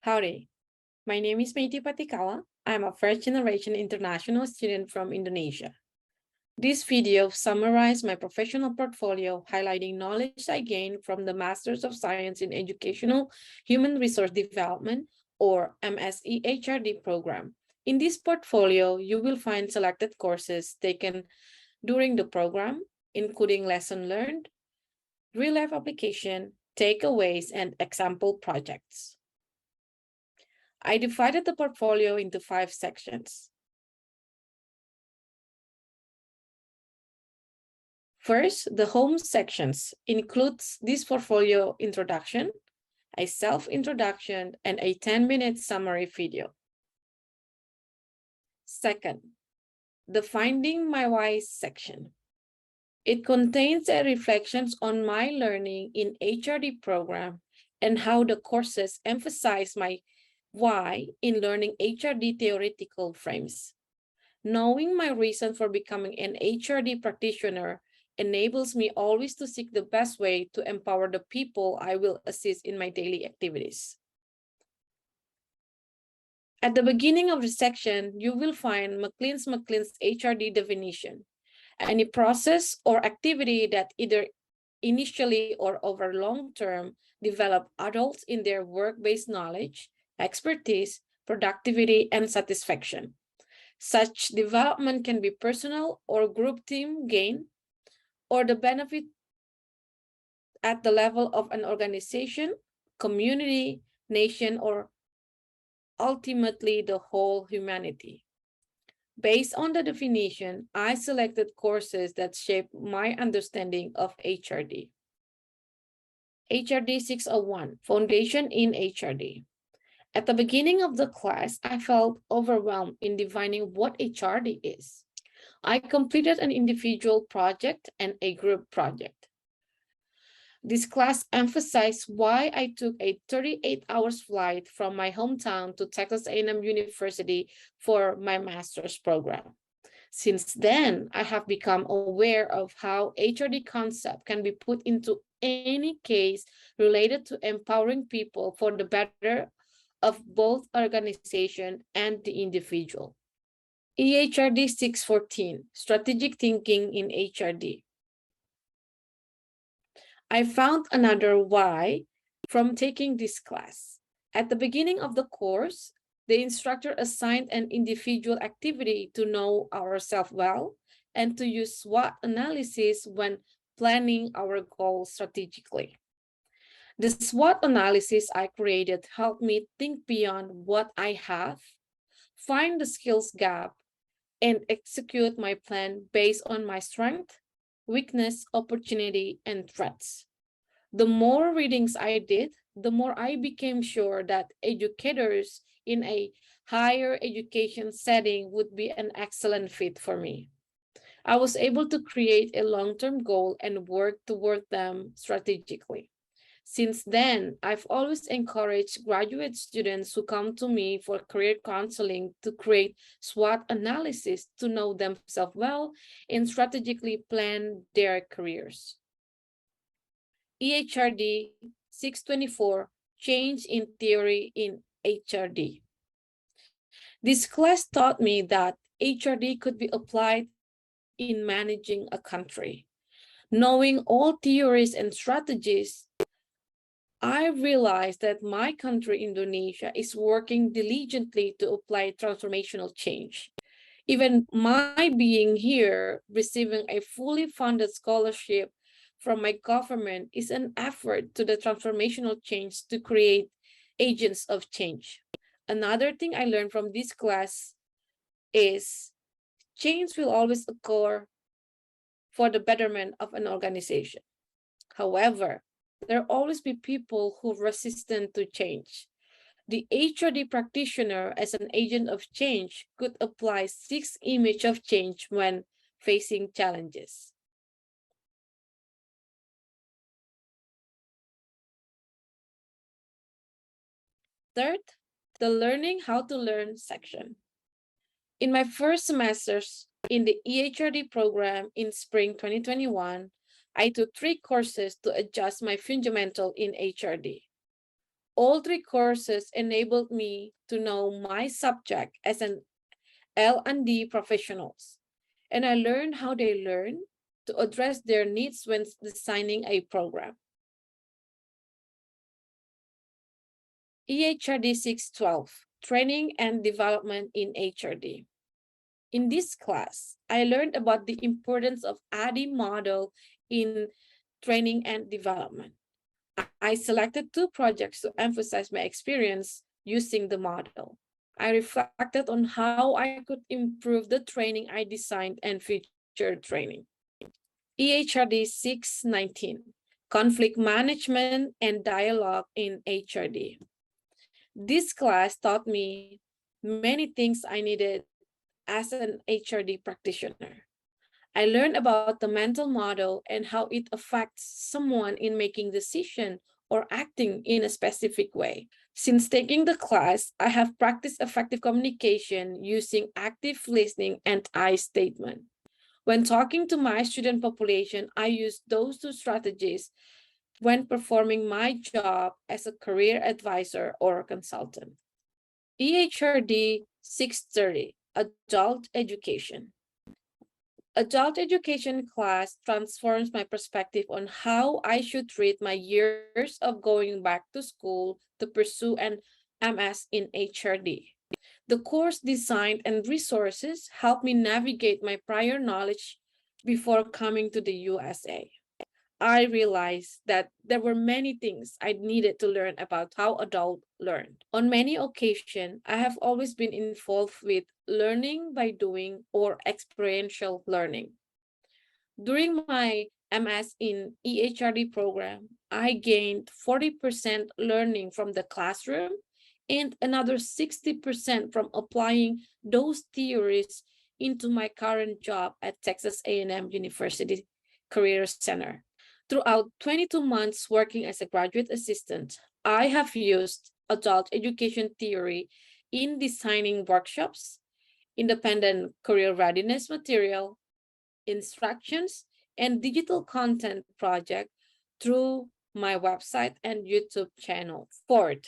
Howdy, my name is Meiti Patikawa. I'm a first-generation international student from Indonesia. This video summarizes my professional portfolio, highlighting knowledge I gained from the Masters of Science in Educational Human Resource Development, or MSEHRD program. In this portfolio, you will find selected courses taken during the program, including lesson learned, real-life application, takeaways, and example projects. I divided the portfolio into 5 sections. First, the home sections includes this portfolio introduction, a self-introduction, and a 10-minute summary video. Second, the Finding My Why section. It contains a reflections on my learning in HRD program and how the courses emphasize my why in learning HRD theoretical frames. Knowing my reason for becoming an HRD practitioner enables me always to seek the best way to empower the people I will assist in my daily activities. At the beginning of the section, you will find McLean's HRD definition. Any process or activity that either initially or over long term develop adults in their work-based knowledge, expertise, productivity, and satisfaction. Such development can be personal or group team gain, or the benefit at the level of an organization, community, nation, or ultimately the whole humanity. Based on the definition, I selected courses that shape my understanding of HRD. HRD 601, Foundation in HRD. At the beginning of the class, I felt overwhelmed in defining what HRD is. I completed an individual project and a group project. This class emphasized why I took a 38-hour flight from my hometown to Texas A&M University for my master's program. Since then, I have become aware of how HRD concept can be put into any case related to empowering people for the better of both organization and the individual. EHRD 614, Strategic Thinking in HRD. I found another why from taking this class. At the beginning of the course, the instructor assigned an individual activity to know ourselves well and to use SWOT analysis when planning our goals strategically. The SWOT analysis I created helped me think beyond what I have, find the skills gap, and execute my plan based on my strength, weakness, opportunity, and threats. The more readings I did, the more I became sure that educators in a higher education setting would be an excellent fit for me. I was able to create a long-term goal and work toward them strategically. Since then, I've always encouraged graduate students who come to me for career counseling to create SWOT analysis to know themselves well and strategically plan their careers. EHRD 624, Change in Theory in HRD. This class taught me that HRD could be applied in managing a country. Knowing all theories and strategies, I realized that my country, Indonesia, is working diligently to apply transformational change. Even my being here, receiving a fully funded scholarship from my government is an effort to the transformational change to create agents of change. Another thing I learned from this class is change will always occur for the betterment of an organization. However, there will always be people who are resistant to change. The HRD practitioner as an agent of change could apply 6 images of change when facing challenges. Third, the Learning How to Learn section. In my first semesters in the EHRD program in spring 2021, I took 3 courses to adjust my fundamental in HRD. All three courses enabled me to know my subject as an L&D professionals, and I learned how they learn to address their needs when designing a program. EHRD 612, Training and Development in HRD. In this class, I learned about the importance of ADDI model in training and development. I selected 2 projects to emphasize my experience using the model. I reflected on how I could improve the training I designed and featured training. EHRD 619, Conflict Management and Dialogue in HRD. This class taught me many things I needed as an HRD practitioner. I learned about the mental model and how it affects someone in making decisions or acting in a specific way. Since taking the class, I have practiced effective communication using active listening and I statement. When talking to my student population, I use those 2 strategies when performing my job as a career advisor or consultant. EHRD 630, Adult Education. Adult education class transforms my perspective on how I should treat my years of going back to school to pursue an MS in HRD. The course design and resources help me navigate my prior knowledge before coming to the USA. I realized that there were many things I needed to learn about how adults learn. On many occasions, I have always been involved with learning by doing or experiential learning. During my MS in EHRD program, I gained 40% learning from the classroom and another 60% from applying those theories into my current job at Texas A&M University Career Center. Throughout 22 months working as a graduate assistant, I have used adult education theory in designing workshops, independent career readiness material, instructions, and digital content project through my website and YouTube channel. Fourth,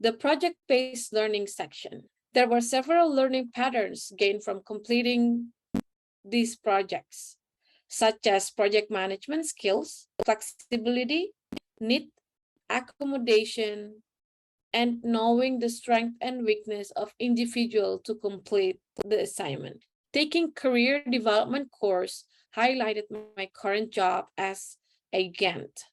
the project-based learning section. There were several learning patterns gained from completing these projects, such as project management skills, flexibility, need accommodation, and knowing the strength and weakness of individual to complete the assignment. Taking career development course highlighted my current job as a Gantt,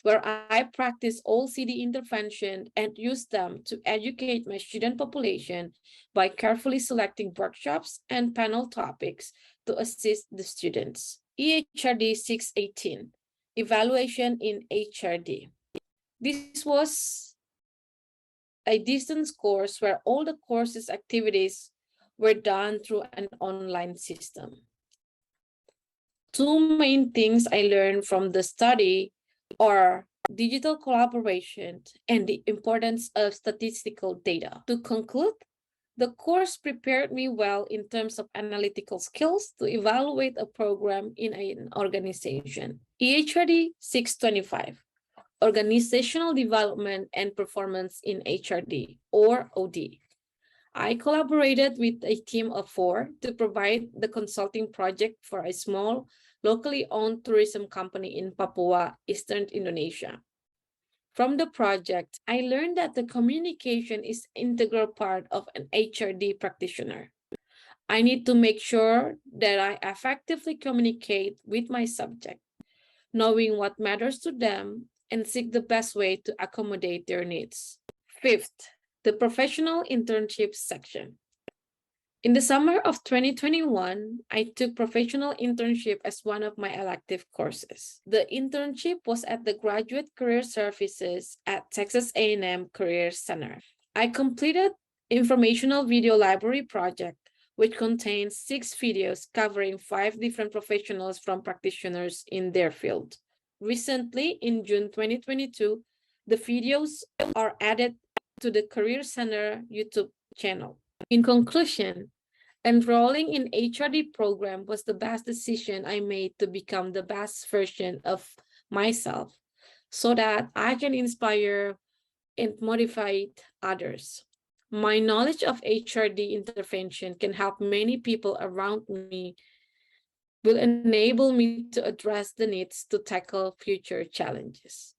where I practice all CD intervention and use them to educate my student population by carefully selecting workshops and panel topics to assist the students. EHRD 618, Evaluation in HRD. This was a distance course where all the course's activities were done through an online system. 2 main things I learned from the study are digital collaboration and the importance of statistical data. To conclude, the course prepared me well in terms of analytical skills to evaluate a program in an organization. EHRD 625, Organizational Development and Performance in HRD, or OD. I collaborated with a team of 4 to provide the consulting project for a small, locally owned tourism company in Papua, Eastern Indonesia. From the project, I learned that the communication is an integral part of an HRD practitioner. I need to make sure that I effectively communicate with my subject, knowing what matters to them and seek the best way to accommodate their needs. Fifth, the professional internship section. In the summer of 2021, I took professional internship as one of my elective courses. The internship was at the Graduate Career Services at Texas A&M Career Center. I completed informational video library project, which contains 6 videos covering 5 different professionals from practitioners in their field. Recently, in June 2022, the videos are added to the Career Center YouTube channel. In conclusion, enrolling in HRD program was the best decision I made to become the best version of myself so that I can inspire and motivate others. My knowledge of HRD intervention can help many people around me, will enable me to address the needs to tackle future challenges.